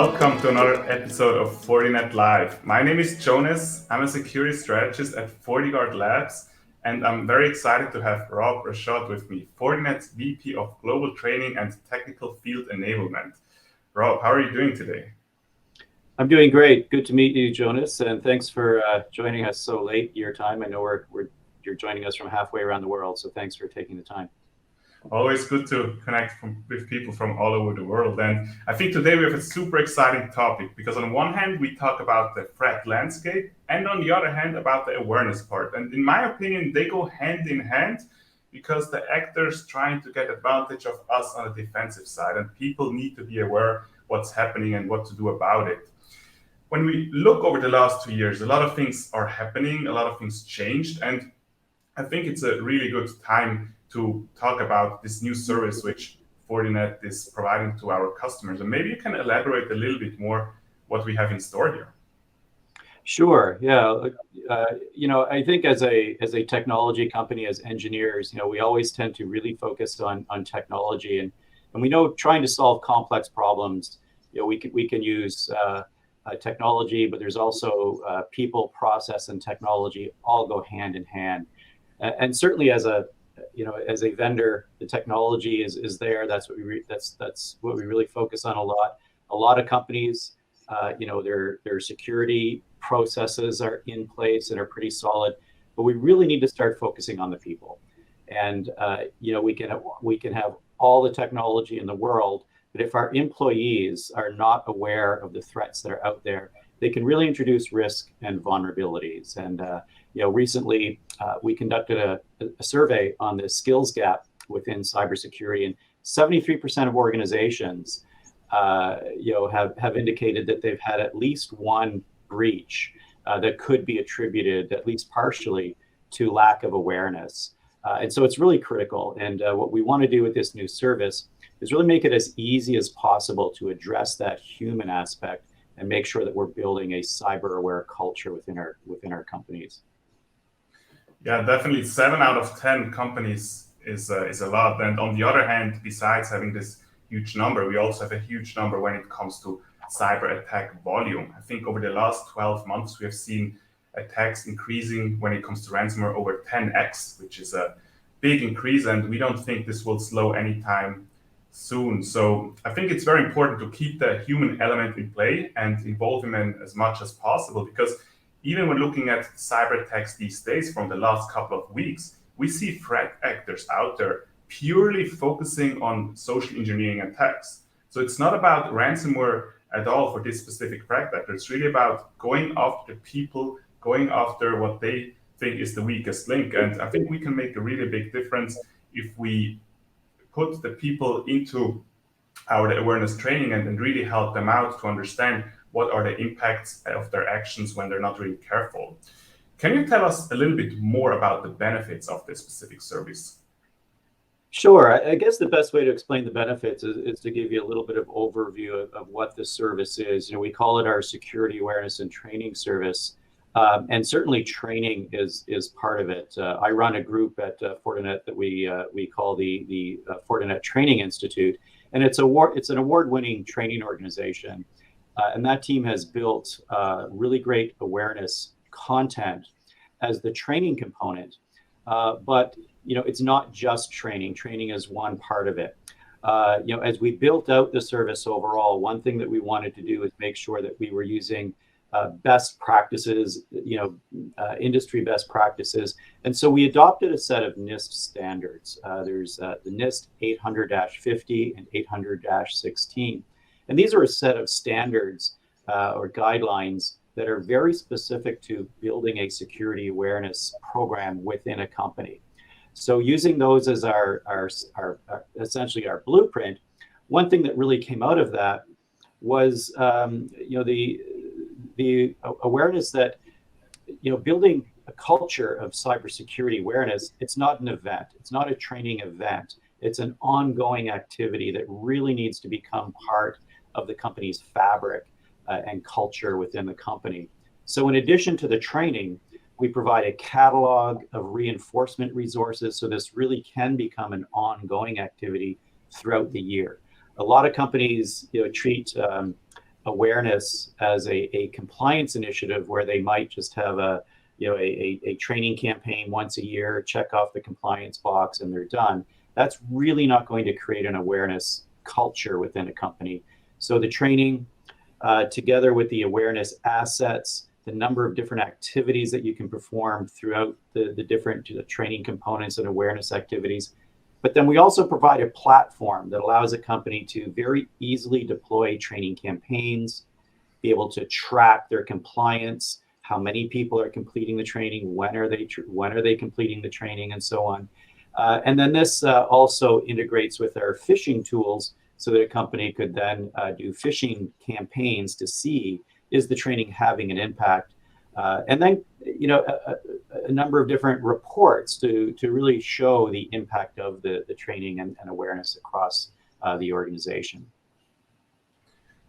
welcome to another episode of FortinetLIVE. My name is Jonas. I'm a security strategist at FortiGuard, and I'm very excited to have Rashotte with me, Fortinet's VP of Global Training and Technical Field Enablement. Rob, how are you doing today? I'm doing great. Good to meet you, Jonas, and thanks for joining us so late your time. I know you're joining us from halfway around the world, so thanks for taking the time. Always good to connect with people from all over the world. And I think today we have a super exciting topic because on one hand, we talk about the threat landscape and on the other hand, about the awareness part. And in my opinion, they go hand in hand because the actors trying to get advantage of us on the defensive side, and people need to be aware what's happening and what to do about it. When we look over the last 2 years, a lot of things are happening, a lot of things changed, and I think it's a really good time to talk about this new service which Fortinet is providing to our customers. And maybe you can elaborate a little bit more what we have in store here. Sure. Yeah. I think as a technology company, as engineers, we always tend to really focus on technology, and we know trying to solve complex problems, we can use technology, but there's also people, process, and technology all go hand in hand. And certainly as a vendor, the technology is there. That's what we really focus on a lot. A lot of companies, their security processes are in place and are pretty solid, but we really need to start focusing on the people. And we can have all the technology in the world, but if our employees are not aware of the threats that are out there, they can really introduce risk and vulnerabilities. And recently we conducted a survey on the skills gap within cybersecurity, and 73% of organizations have indicated that they've had at least one breach that could be attributed, at least partially, to lack of awareness. And so it's really critical. And what we want to do with this new service is really make it as easy as possible to address that human aspect and make sure that we're building a cyber-aware culture within our companies. Yeah, definitely. 7 out of 10 companies is a lot. And on the other hand, besides having this huge number, we also have a huge number when it comes to cyber attack volume. I think over the last 12 months, we have seen attacks increasing when it comes to ransomware over 10x, which is a big increase. And we don't think this will slow anytime soon. So I think it's very important to keep the human element in play and involve him in as much as possible, because even when looking at cyber attacks these days from the last couple of weeks, we see threat actors out there purely focusing on social engineering attacks. So it's not about ransomware at all for this specific threat actor. It's really about going after the people, going after what they think is the weakest link. And I think we can make a really big difference if we put the people into our awareness training and really help them out to understand what are the impacts of their actions when they're not really careful. Can you tell us a little bit more about the benefits of this specific service? Sure. I guess the best way to explain the benefits is to give you a little bit of overview of what the service is. We call it our security awareness and training service. And certainly training is part of it. I run a group at Fortinet that we call the Fortinet Training Institute, and it's an award-winning training organization. And that team has built really great awareness content as the training component. But it's not just training. Training is one part of it. As we built out the service overall, one thing that we wanted to do is make sure that we were using best practices, industry best practices. And so we adopted a set of NIST standards. There's the NIST 800-50 and 800-16. And these are a set of standards or guidelines that are very specific to building a security awareness program within a company. So using those as our essentially our blueprint, one thing that really came out of that was the awareness that building a culture of cybersecurity awareness, it's not an event, it's not a training event, it's an ongoing activity that really needs to become part of the company's fabric and culture within the company. So in addition to the training, we provide a catalog of reinforcement resources, so this really can become an ongoing activity throughout the year. A lot of companies treat awareness as a compliance initiative where they might just have a training campaign once a year, check off the compliance box, and they're done. That's really not going to create an awareness culture within a company. So the training, together with the awareness assets, the number of different activities that you can perform throughout the different training components and awareness activities. But then we also provide a platform that allows a company to very easily deploy training campaigns, be able to track their compliance, how many people are completing the training, when are they completing the training, and so on. And then this also integrates with our phishing tools, so that a company could then do phishing campaigns to see, is the training having an impact? And then, a number of different reports to really show the impact of the training and awareness across the organization.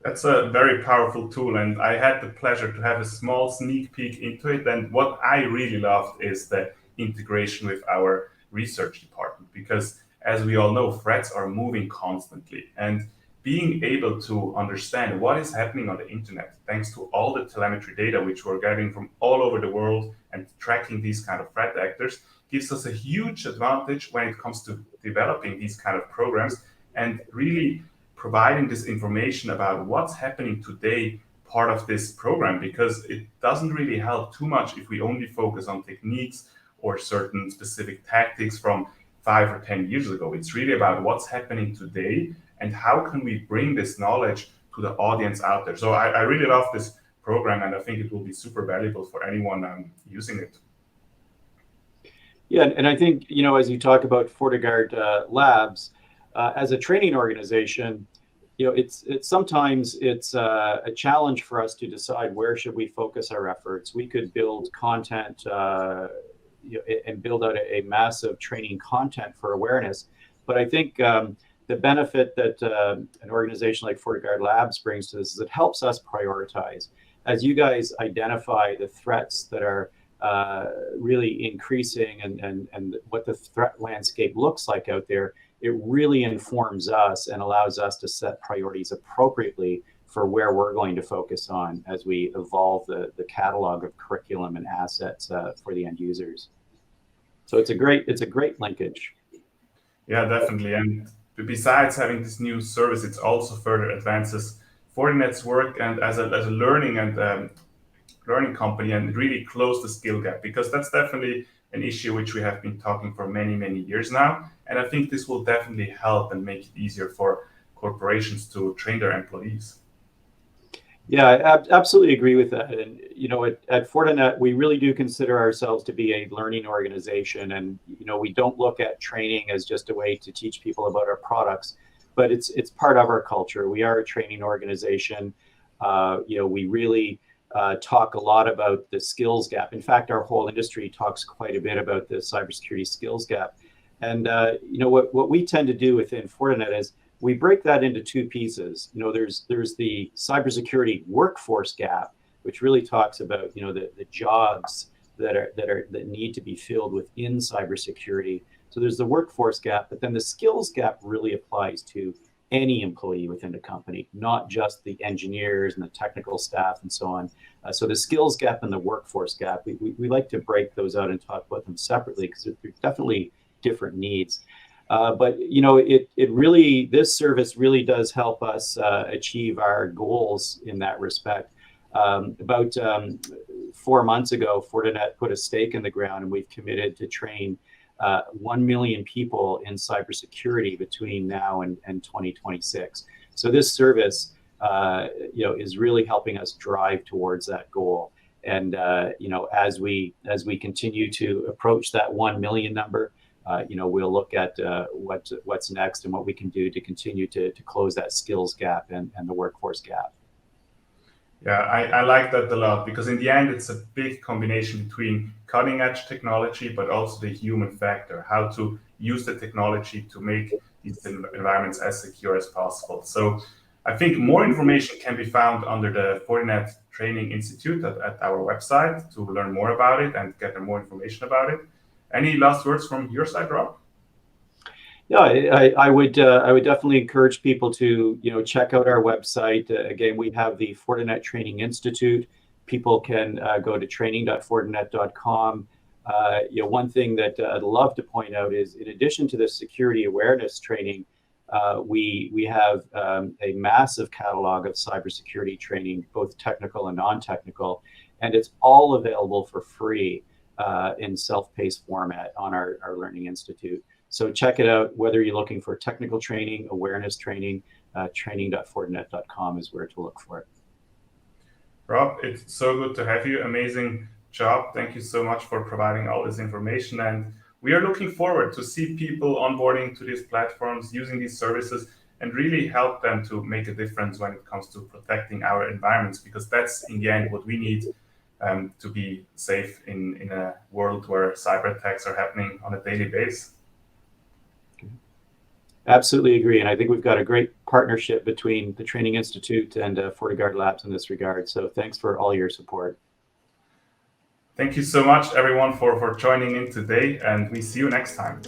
That's a very powerful tool, and I had the pleasure to have a small sneak peek into it. And what I really loved is the integration with our research department, because as we all know, threats are moving constantly, and being able to understand what is happening on the internet, thanks to all the telemetry data which we're getting from all over the world and tracking these kind of threat actors, gives us a huge advantage when it comes to developing these kind of programs and really providing this information about what's happening today part of this program, because it doesn't really help too much if we only focus on techniques or certain specific tactics from 5 or 10 years ago. It's really about what's happening today and how can we bring this knowledge to the audience out there. So I really love this program, and I think it will be super valuable for anyone using it. Yeah, and I think, as you talk about FortiGuard Labs, as a training organization, it's sometimes a challenge for us to decide where should we focus our efforts. We could build content and build out a massive training content for awareness, but I think the benefit that an organization like FortiGuard Labs brings to this is it helps us prioritize. As you guys identify the threats that are really increasing and what the threat landscape looks like out there, it really informs us and allows us to set priorities appropriately for where we're going to focus on as we evolve the catalog of curriculum and assets for the end users. So it's a great linkage. Yeah, definitely. And besides having this new service, it also further advances Fortinet's work and as a learning and learning company, and really close the skill gap, because that's definitely an issue which we have been talking for many years now. And I think this will definitely help and make it easier for corporations to train their employees. Yeah, I absolutely agree with that. And at Fortinet, we really do consider ourselves to be a learning organization, and we don't look at training as just a way to teach people about our products, but it's part of our culture. We are a training organization. We really talk a lot about the skills gap. In fact, our whole industry talks quite a bit about the cybersecurity skills gap. And what we tend to do within Fortinet is we break that into two pieces. There's the cybersecurity workforce gap, which really talks about the jobs that need to be filled within cybersecurity. So there's the workforce gap, but then the skills gap really applies to any employee within the company, not just the engineers and the technical staff and so on. So the skills gap and the workforce gap, we like to break those out and talk about them separately, because they're definitely different needs. But this service really does help us achieve our goals in that respect. About 4 months ago, Fortinet put a stake in the ground, and we've committed to train 1 million people in cybersecurity between now and 2026. So this service, is really helping us drive towards that goal. And as we continue to approach that 1 million number, we'll look at what's next and what we can do to continue to close that skills gap and the workforce gap. Yeah, I like that a lot, because in the end, it's a big combination between cutting edge technology, but also the human factor, how to use the technology to make these environments as secure as possible. So I think more information can be found under the Fortinet Training Institute at our website to learn more about it and get more information about it. Any last words from your side, Rob? Yeah, I would definitely encourage people to, you know, check out our website. Again, we have the Fortinet Training Institute. People can go to training.fortinet.com. You know, one thing that I'd love to point out is, in addition to the security awareness training, we have a massive catalog of cybersecurity training, both technical and non-technical, and it's all available for free in self-paced format on our Learning Institute. So check it out, whether you're looking for technical training, awareness training, training.fortinet.com is where to look for it. Rob, it's so good to have you. Amazing job. Thank you so much for providing all this information. And we are looking forward to see people onboarding to these platforms, using these services, and really help them to make a difference when it comes to protecting our environments, because that's in the end what we need to be safe in a world where cyber attacks are happening on a daily basis. Absolutely agree. And I think we've got a great partnership between the Training Institute and FortiGuard Labs in this regard. So thanks for all your support. Thank you so much, everyone, for joining in today, and we see you next time.